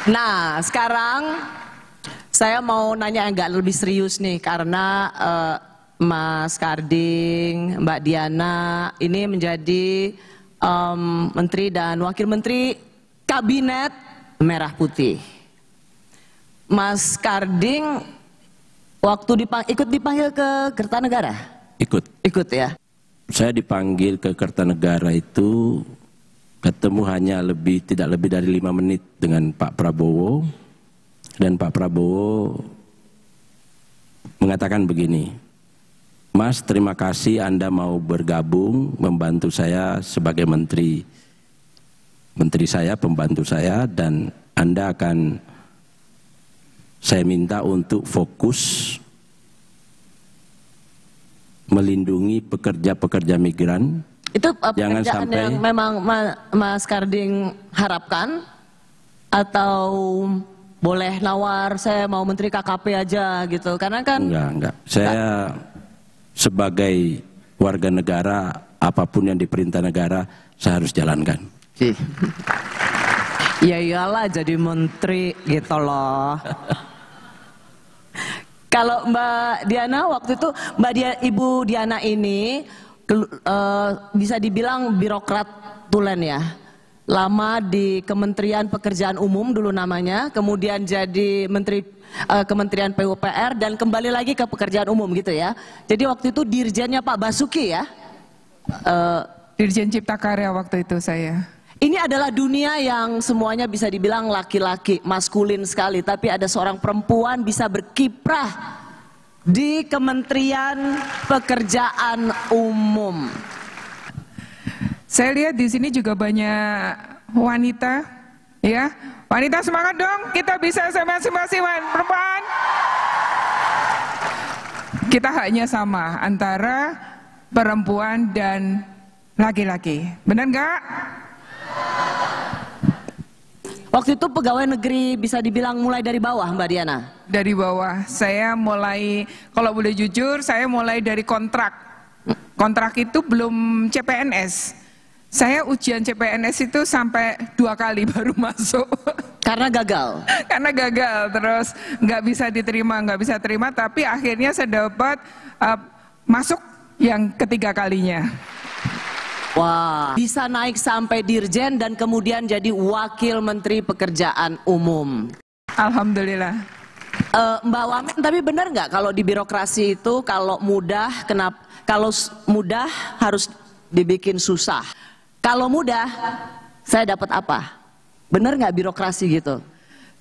Nah, sekarang saya mau nanya yang agak lebih serius nih, karena Mas Karding, Mbak Diana ini menjadi Menteri dan Wakil Menteri Kabinet Merah Putih. Mas Karding waktu ikut dipanggil ke Kertanegara? Ikut ya. Saya dipanggil ke Kertanegara itu ketemu hanya tidak lebih dari 5 menit dengan Pak Prabowo, dan Pak Prabowo mengatakan begini, Mas, terima kasih Anda mau bergabung membantu saya sebagai menteri saya, pembantu saya, dan Anda akan saya minta untuk fokus melindungi pekerja-pekerja migran. Itu jangan pekerjaan sampai yang memang Mas Karding harapkan, atau boleh nawar saya mau menteri KKP aja gitu? Karena kan enggak. Saya sebagai warga negara, apapun yang diperintah negara saya harus jalankan. Ya iyalah jadi menteri gitu loh. Kalau Mbak Diana waktu itu, Ibu Diana ini bisa dibilang birokrat tulen ya. Lama di Kementerian Pekerjaan Umum dulu namanya, kemudian jadi Menteri Kementerian PUPR, dan kembali lagi ke pekerjaan umum gitu ya. Jadi waktu itu dirjennya Pak Basuki ya? Dirjen Cipta Karya waktu itu saya. Ini adalah dunia yang semuanya bisa dibilang laki-laki, maskulin sekali, tapi ada seorang perempuan bisa berkiprah di Kementerian Pekerjaan Umum. Saya lihat di sini juga banyak wanita, ya. Wanita semangat dong, kita bisa sama-sama perempuan. Kita haknya sama antara perempuan dan laki-laki, benar nggak? Waktu itu pegawai negeri bisa dibilang mulai dari bawah, Mbak Diana? Dari bawah, saya mulai, kalau boleh jujur, saya mulai dari kontrak. Kontrak itu belum CPNS. Saya ujian CPNS itu sampai 2 kali baru masuk. Karena gagal? Karena gagal, terus nggak bisa terima, tapi akhirnya saya dapat masuk yang ketiga kalinya. Wah, bisa naik sampai dirjen dan kemudian jadi wakil menteri pekerjaan umum. Alhamdulillah. Mbak Wamen, tapi benar nggak kalau di birokrasi itu kalau mudah harus dibikin susah? Kalau mudah, saya dapat apa? Benar nggak birokrasi gitu?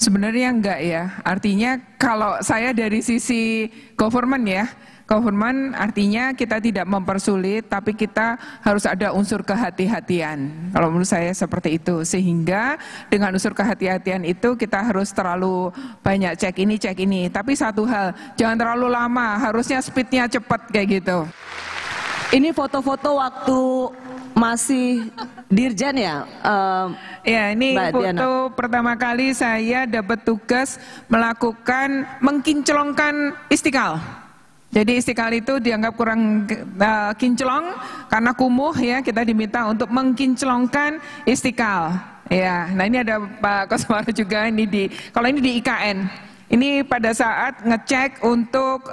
Sebenarnya enggak ya. Artinya kalau saya dari sisi government ya, government artinya kita tidak mempersulit, tapi kita harus ada unsur kehati-hatian. Kalau menurut saya seperti itu. Sehingga dengan unsur kehati-hatian itu kita harus terlalu banyak cek ini. Tapi satu hal, jangan terlalu lama, harusnya speednya cepat kayak gitu. Ini foto-foto waktu masih dirjen ya? Ya, ini Mbak foto Diana. Pertama kali saya dapat tugas melakukan mengkinclongkan Istiqlal. Jadi Istiqlal itu dianggap kurang kinclong karena kumuh ya, kita diminta untuk mengkinclongkan Istiqlal. Ya, nah ini ada Pak Koswara juga kalau ini di IKN. Ini pada saat ngecek untuk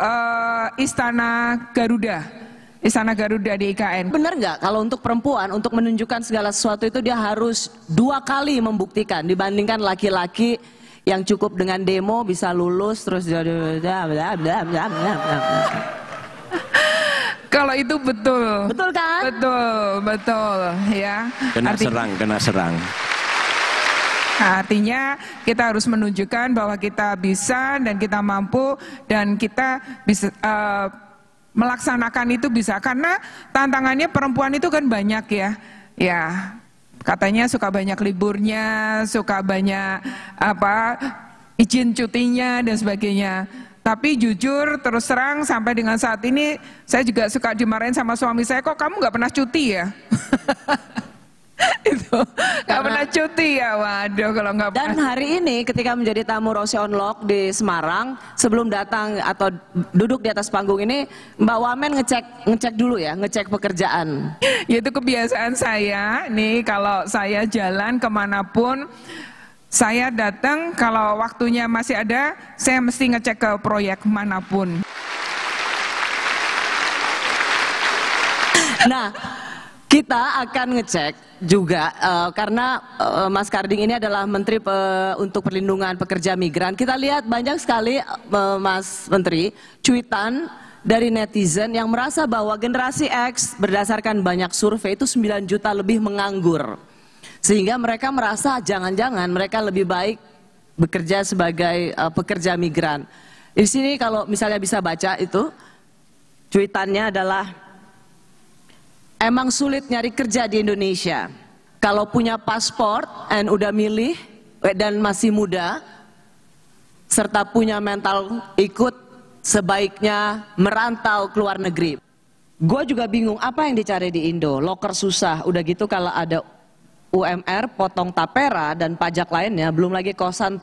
Istana Garuda. Istana Garuda di IKN. Benar nggak kalau untuk perempuan untuk menunjukkan segala sesuatu itu dia harus 2 kali membuktikan dibandingkan laki-laki yang cukup dengan demo bisa lulus terus Kalau itu betul. Betul kan? Betul ya. Kena serang. Artinya kita harus menunjukkan bahwa kita bisa dan kita mampu dan kita bisa melaksanakan itu bisa, karena tantangannya perempuan itu kan banyak ya, katanya suka banyak liburnya, suka banyak izin cutinya dan sebagainya. Tapi jujur terus terang sampai dengan saat ini saya juga suka dimarahin sama suami saya, kok kamu nggak pernah cuti ya? Itu nggak pernah cuti ya, waduh kalau nggak pernah. Dan hari ini ketika menjadi tamu Rose Onlock di Semarang, sebelum datang atau duduk di atas panggung ini, Mbak Wamen ngecek dulu ya, ngecek pekerjaan. Itu kebiasaan saya nih, kalau saya jalan kemanapun Saya datang kalau waktunya masih ada, saya mesti ngecek ke proyek manapun. Nah, kita akan ngecek juga karena Mas Karding ini adalah Menteri untuk Perlindungan Pekerja Migran. Kita lihat banyak sekali Mas Menteri cuitan dari netizen yang merasa bahwa generasi X berdasarkan banyak survei itu 9 juta lebih menganggur. Sehingga mereka merasa jangan-jangan mereka lebih baik bekerja sebagai pekerja migran. Di sini kalau misalnya bisa baca itu, cuitannya adalah, emang sulit nyari kerja di Indonesia. Kalau punya paspor dan udah milih dan masih muda, serta punya mental ikut, sebaiknya merantau ke luar negeri. Gue juga bingung apa yang dicari di Indo, loker susah, udah gitu kalau ada UMR, potong tapera dan pajak lainnya, belum lagi kosan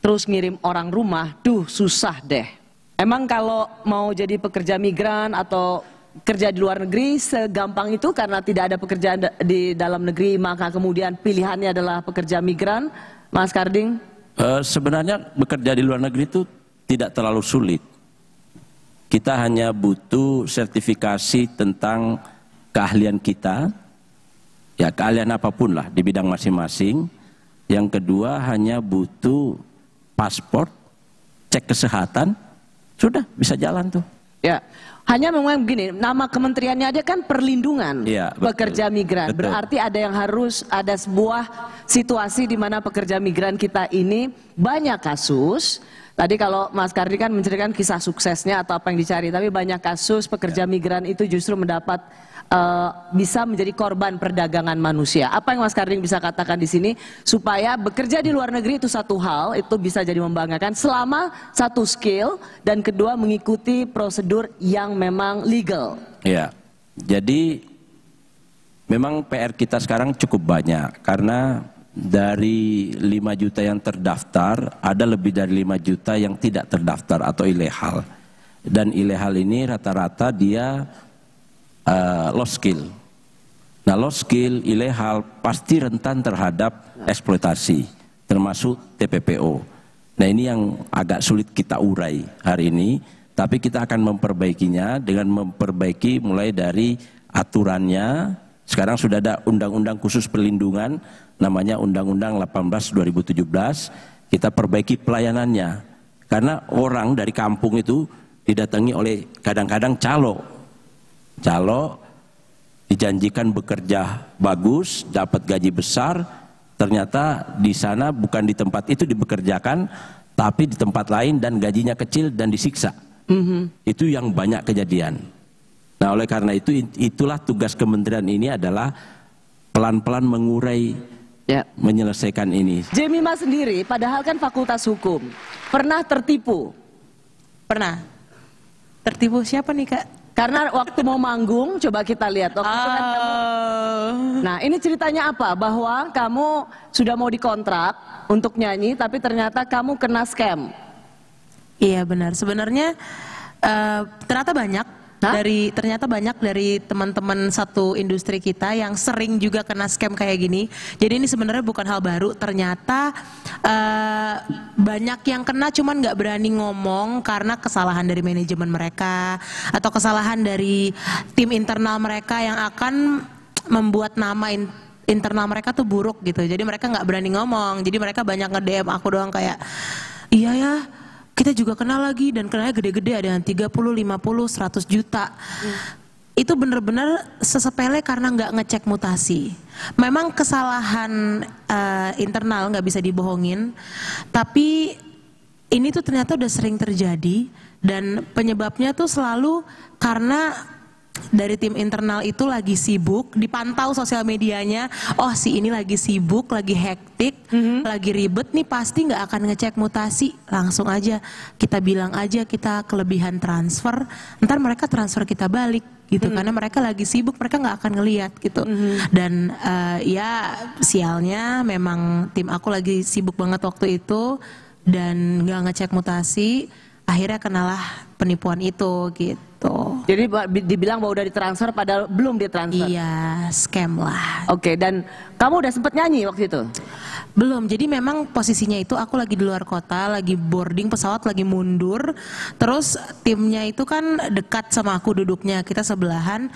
terus ngirim orang rumah, susah deh. Emang kalau mau jadi pekerja migran atau kerja di luar negeri segampang itu karena tidak ada pekerjaan di dalam negeri, maka kemudian pilihannya adalah pekerja migran, Mas Karding? Sebenarnya bekerja di luar negeri itu tidak terlalu sulit. Kita hanya butuh sertifikasi tentang keahlian kita, ya keahlian apapun lah di bidang masing-masing. Yang kedua hanya butuh paspor, cek kesehatan, sudah bisa jalan tuh. Ya, hanya memang begini, nama kementeriannya aja kan perlindungan ya, pekerja migran. Betul. Berarti ada yang harus, ada sebuah situasi di mana pekerja migran kita ini banyak kasus. Tadi kalau Mas Kardi kan menceritakan kisah suksesnya atau apa yang dicari, tapi banyak kasus pekerja migran itu justru mendapat bisa menjadi korban perdagangan manusia. Apa yang Mas Karding bisa katakan di sini supaya bekerja di luar negeri itu satu hal, itu bisa jadi membanggakan selama satu skill dan kedua mengikuti prosedur yang memang legal. Ya, jadi memang PR kita sekarang cukup banyak karena dari 5 juta yang terdaftar ada lebih dari 5 juta yang tidak terdaftar atau ilegal. Dan ilegal ini rata-rata dia lost skill. Nah, lost skill, ilegal pasti rentan terhadap eksploitasi, termasuk TPPO. Nah, ini yang agak sulit kita urai hari ini, tapi kita akan memperbaikinya dengan memperbaiki mulai dari aturannya. Sekarang sudah ada undang-undang khusus perlindungan, namanya Undang-Undang 18/2017, kita perbaiki pelayanannya. Karena orang dari kampung itu didatangi oleh kadang-kadang calo dijanjikan bekerja bagus, dapat gaji besar, ternyata di sana bukan di tempat itu dibekerjakan, tapi di tempat lain dan gajinya kecil dan disiksa. Itu yang banyak kejadian. Nah, oleh karena itu, itulah tugas kementerian ini adalah pelan-pelan mengurai, menyelesaikan ini. Jemima sendiri, padahal kan fakultas hukum, pernah tertipu? Pernah. Tertipu siapa nih, Kak? Karena waktu mau manggung, coba kita lihat. Nah, ini ceritanya apa? Bahwa kamu sudah mau dikontrak untuk nyanyi, tapi ternyata kamu kena scam. Iya benar. Sebenarnya ternyata banyak dari teman-teman satu industri kita yang sering juga kena scam kayak gini. Jadi ini sebenarnya bukan hal baru. Ternyata banyak yang kena, cuman nggak berani ngomong karena kesalahan dari manajemen mereka atau kesalahan dari tim internal mereka yang akan membuat nama internal mereka tuh buruk gitu. Jadi mereka nggak berani ngomong. Jadi mereka banyak nge-DM aku doang kayak, iya ya, kita juga kenal lagi, dan kenalnya gede-gede, ada yang 30, 50, 100 juta. Itu bener-bener sesepele karena nggak ngecek mutasi. Memang kesalahan internal nggak bisa dibohongin, tapi ini tuh ternyata udah sering terjadi, dan penyebabnya tuh selalu karena dari tim internal itu lagi sibuk, dipantau sosial medianya, oh si ini lagi sibuk, lagi hektik, lagi ribet nih, pasti nggak akan ngecek mutasi, langsung aja kita bilang aja kita kelebihan transfer, ntar mereka transfer kita balik gitu, karena mereka lagi sibuk, mereka nggak akan ngelihat gitu. Dan ya sialnya memang tim aku lagi sibuk banget waktu itu dan nggak ngecek mutasi, akhirnya kenalah penipuan itu gitu. gitu. Jadi dibilang bahwa udah ditransfer padahal belum ditransfer. Iya, scam lah. Oke, dan kamu udah sempet nyanyi waktu itu? Belum, jadi memang posisinya itu aku lagi di luar kota, lagi boarding pesawat, lagi mundur. Terus timnya itu kan dekat sama aku duduknya, kita sebelahan.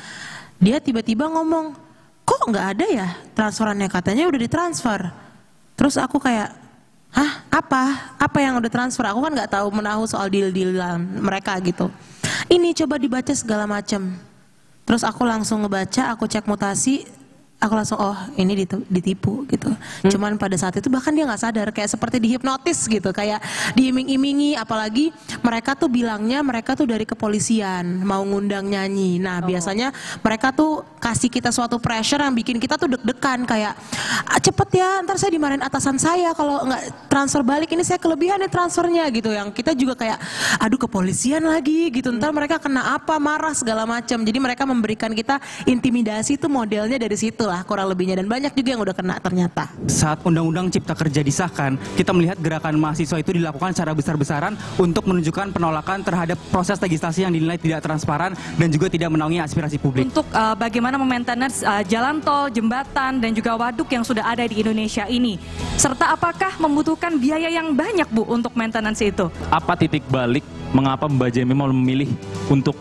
Dia tiba-tiba ngomong, kok nggak ada ya transferannya, katanya udah ditransfer. Terus aku kayak, hah, apa? Apa yang udah transfer? Aku kan nggak tahu menahu soal deal-dealan mereka gitu. Ini coba dibaca segala macam. Terus aku langsung ngebaca, aku cek mutasi, aku langsung oh ini ditipu gitu. Cuman pada saat itu bahkan dia nggak sadar, kayak seperti dihipnotis gitu, kayak diiming-imingi. Apalagi mereka tuh bilangnya mereka tuh dari kepolisian mau ngundang nyanyi. Nah biasanya mereka tuh kasih kita suatu pressure yang bikin kita tuh deg-degan, kayak cepet ya ntar saya dimarahin atasan saya kalau nggak transfer balik, ini saya kelebihan nih transfernya gitu. Yang kita juga kayak aduh kepolisian lagi gitu, ntar mereka kena apa, marah segala macam. Jadi mereka memberikan kita intimidasi, itu modelnya dari situ lah kurang lebihnya, dan banyak juga yang udah kena ternyata. Saat Undang-Undang Cipta Kerja disahkan, kita melihat gerakan mahasiswa itu dilakukan secara besar-besaran untuk menunjukkan penolakan terhadap proses legislasi yang dinilai tidak transparan dan juga tidak menaungi aspirasi publik. Untuk bagaimana memaintenance jalan tol, jembatan, dan juga waduk yang sudah ada di Indonesia ini, serta apakah membutuhkan biaya yang banyak Bu untuk maintenance itu? Apa titik balik mengapa Mbak Jemi mau memilih untuk